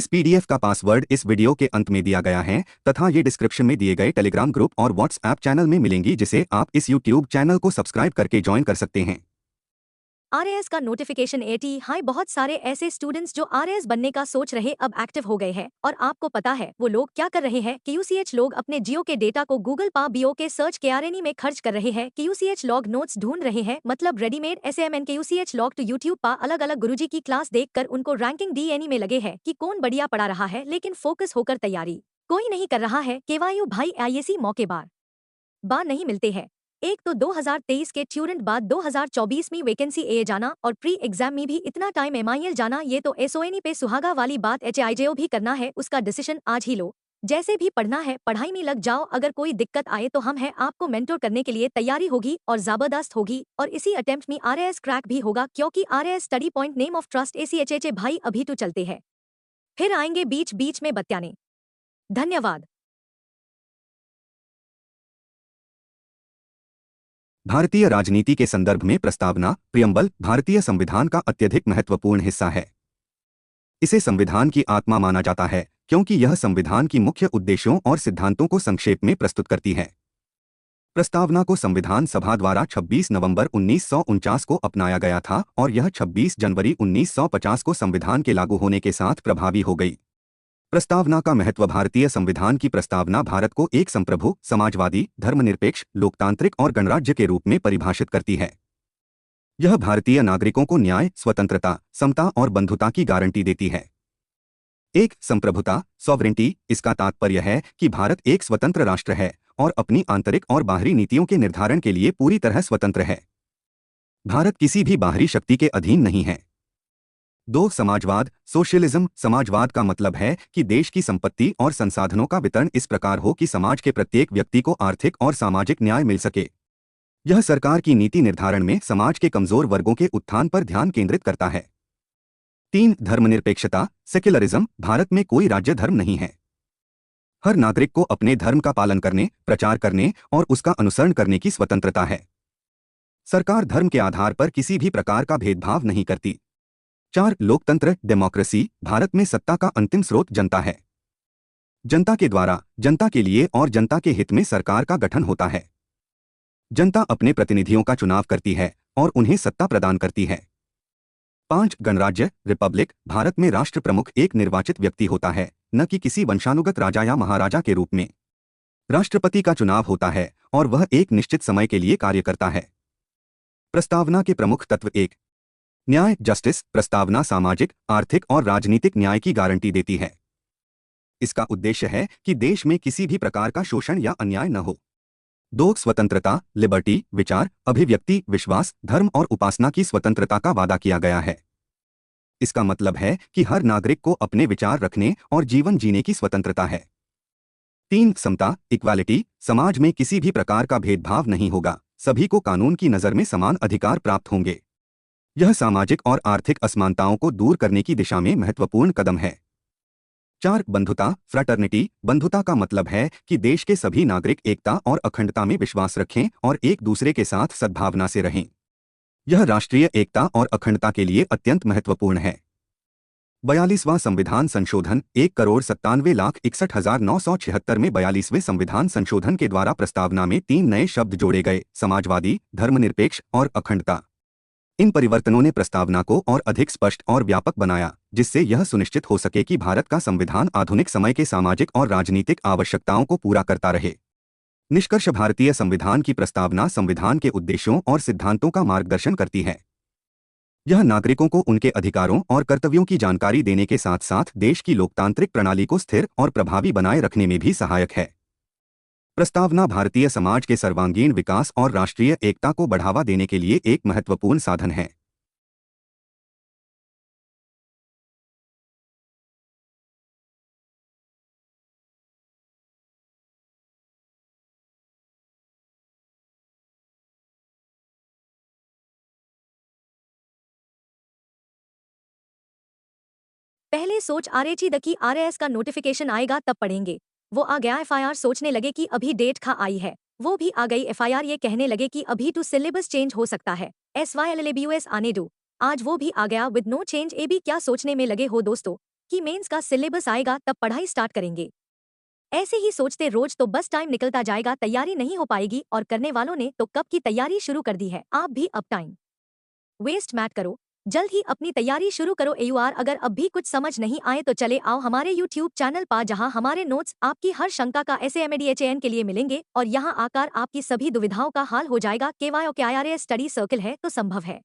इस पीडीएफ का पासवर्ड इस वीडियो के अंत में दिया गया है तथा ये डिस्क्रिप्शन में दिए गए टेलीग्राम ग्रुप और व्हाट्सएप चैनल में मिलेंगी, जिसे आप इस यूट्यूब चैनल को सब्सक्राइब करके ज्वाइन कर सकते हैं। आरएएस का नोटिफिकेशन एटी हाई। बहुत सारे ऐसे स्टूडेंट्स जो आरएएस बनने का सोच रहे अब एक्टिव हो गए हैं, और आपको पता है वो लोग क्या कर रहे हैं? QCH लोग अपने जियो के डेटा को गूगल पा बीओ के सर्च के आरएनई में खर्च कर रहे हैं। QCH लोग नोट्स ढूंढ रहे हैं, मतलब रेडीमेड एसएमएन। QCH लोग तो यूट्यूब पा अलग अलग गुरुजी की क्लास देखकर उनको रैंकिंग डीएनई में लगे हैं कि कौन बढ़िया पढ़ा रहा है, लेकिन फोकस होकर तैयारी कोई नहीं कर रहा है। केवायु भाई आईएसी मौके बार नहीं मिलते हैं। एक तो 2023 के ट्यूरेंट बाद 2024 में वैकेंसी ए जाना और प्री एग्जाम में भी इतना टाइम एमआईएल जाना, ये तो एसओएनई पे सुहागा वाली बात। एचआईजेओ भी करना है, उसका डिसीजन आज ही लो। जैसे भी पढ़ना है पढ़ाई में लग जाओ, अगर कोई दिक्कत आए तो हम हैं आपको मेंटोर करने के लिए। तैयारी होगी और जबरदस्त होगी, और इसी अटेम्प्ट में आरएएस क्रैक भी होगा, क्योंकि RAS study point name of trust एसीएचएच भाई अभी तो चलते हैं, फिर आएंगे बीच बीच में बत्याने। धन्यवाद। भारतीय राजनीति के संदर्भ में प्रस्तावना प्रियम्बल भारतीय संविधान का अत्यधिक महत्वपूर्ण हिस्सा है। इसे संविधान की आत्मा माना जाता है क्योंकि यह संविधान की मुख्य उद्देश्यों और सिद्धांतों को संक्षेप में प्रस्तुत करती है। प्रस्तावना को संविधान सभा द्वारा 26 नवंबर 1949 को अपनाया गया था और यह 26 जनवरी 1950 को संविधान के लागू होने के साथ प्रभावी हो गई। प्रस्तावना का महत्व। भारतीय संविधान की प्रस्तावना भारत को एक संप्रभु, समाजवादी, धर्मनिरपेक्ष, लोकतांत्रिक और गणराज्य के रूप में परिभाषित करती है। यह भारतीय नागरिकों को न्याय, स्वतंत्रता, समता और बंधुता की गारंटी देती है। एक संप्रभुता, सॉवरेंटी, इसका तात्पर्य है कि भारत एक स्वतंत्र राष्ट्र है और अपनी आंतरिक और बाहरी नीतियों के निर्धारण के लिए पूरी तरह स्वतंत्र है। भारत किसी भी बाहरी शक्ति के अधीन नहीं है। दो समाजवाद, सोशलिज्म। समाजवाद का मतलब है कि देश की संपत्ति और संसाधनों का वितरण इस प्रकार हो कि समाज के प्रत्येक व्यक्ति को आर्थिक और सामाजिक न्याय मिल सके। यह सरकार की नीति निर्धारण में समाज के कमजोर वर्गों के उत्थान पर ध्यान केंद्रित करता है। तीन धर्मनिरपेक्षता, सेक्युलरिज्म। भारत में कोई राज्य धर्म नहीं है। हर नागरिक को अपने धर्म का पालन करने, प्रचार करने और उसका अनुसरण करने की स्वतंत्रता है। सरकार धर्म के आधार पर किसी भी प्रकार का भेदभाव नहीं करती। चार लोकतंत्र, डेमोक्रेसी। भारत में सत्ता का अंतिम स्रोत जनता है। जनता के द्वारा, जनता के लिए और जनता के हित में सरकार का गठन होता है। जनता अपने प्रतिनिधियों का चुनाव करती है और उन्हें सत्ता प्रदान करती है। पांच गणराज्य, रिपब्लिक। भारत में राष्ट्र प्रमुख एक निर्वाचित व्यक्ति होता है, न कि किसी वंशानुगत राजा या महाराजा के रूप में। राष्ट्रपति का चुनाव होता है और वह एक निश्चित समय के लिए कार्य करता है। प्रस्तावना के प्रमुख तत्व। एक न्याय, जस्टिस। प्रस्तावना सामाजिक, आर्थिक और राजनीतिक न्याय की गारंटी देती है। इसका उद्देश्य है कि देश में किसी भी प्रकार का शोषण या अन्याय न हो। दो स्वतंत्रता, लिबर्टी। विचार, अभिव्यक्ति, विश्वास, धर्म और उपासना की स्वतंत्रता का वादा किया गया है। इसका मतलब है कि हर नागरिक को अपने विचार रखने और जीवन जीने की स्वतंत्रता है। तीन समता, इक्वालिटी। समाज में किसी भी प्रकार का भेदभाव नहीं होगा, सभी को कानून की नज़र में समान अधिकार प्राप्त होंगे। यह सामाजिक और आर्थिक असमानताओं को दूर करने की दिशा में महत्वपूर्ण कदम है। चार बंधुता, फ्रैटर्निटी। बंधुता का मतलब है कि देश के सभी नागरिक एकता और अखंडता में विश्वास रखें और एक दूसरे के साथ सद्भावना से रहें। यह राष्ट्रीय एकता और अखंडता के लिए अत्यंत महत्वपूर्ण है। 42वां संविधान संशोधन। 1,97,61,976 में 42वें संविधान संशोधन के द्वारा प्रस्तावना में 3 नए शब्द जोड़े गए: समाजवादी, धर्मनिरपेक्ष और अखंडता। इन परिवर्तनों ने प्रस्तावना को और अधिक स्पष्ट और व्यापक बनाया, जिससे यह सुनिश्चित हो सके कि भारत का संविधान आधुनिक समय के सामाजिक और राजनीतिक आवश्यकताओं को पूरा करता रहे। निष्कर्ष। भारतीय संविधान की प्रस्तावना संविधान के उद्देश्यों और सिद्धांतों का मार्गदर्शन करती है। यह नागरिकों को उनके अधिकारों और कर्तव्यों की जानकारी देने के साथ साथ देश की लोकतांत्रिक प्रणाली को स्थिर और प्रभावी बनाए रखने में भी सहायक है। प्रस्तावना भारतीय समाज के सर्वांगीण विकास और राष्ट्रीय एकता को बढ़ावा देने के लिए एक महत्वपूर्ण साधन है। पहले सोच आरएची द की आरएएस का नोटिफिकेशन आएगा तब पढ़ेंगे। वो आ गया एफआईआर। सोचने लगे कि अभी डेट खा आई है, वो भी आ गई एफआईआर। ये कहने लगे कि अभी तो सिलेबस चेंज हो सकता है, SYLLABUS आने दो। आज वो भी आ गया विद नो चेंज। ए भी क्या सोचने में लगे हो दोस्तों? कि मेंस का सिलेबस आएगा तब पढ़ाई स्टार्ट करेंगे। ऐसे ही सोचते रोज तो बस टाइम निकलता जाएगा, तैयारी नहीं हो पाएगी और करने वालों ने तो कब की तैयारी शुरू कर दी है। आप भी अब टाइम वेस्ट मत करो, जल्द ही अपनी तैयारी शुरू करो। एयूआर अगर अब भी कुछ समझ नहीं आए तो चले आओ हमारे यूट्यूब चैनल पर, जहां हमारे नोट्स आपकी हर शंका का SAMADHAN के लिए मिलेंगे और यहां आकर आपकी सभी दुविधाओं का हाल हो जाएगा। KYOK IRAS स्टडी सर्किल है तो संभव है।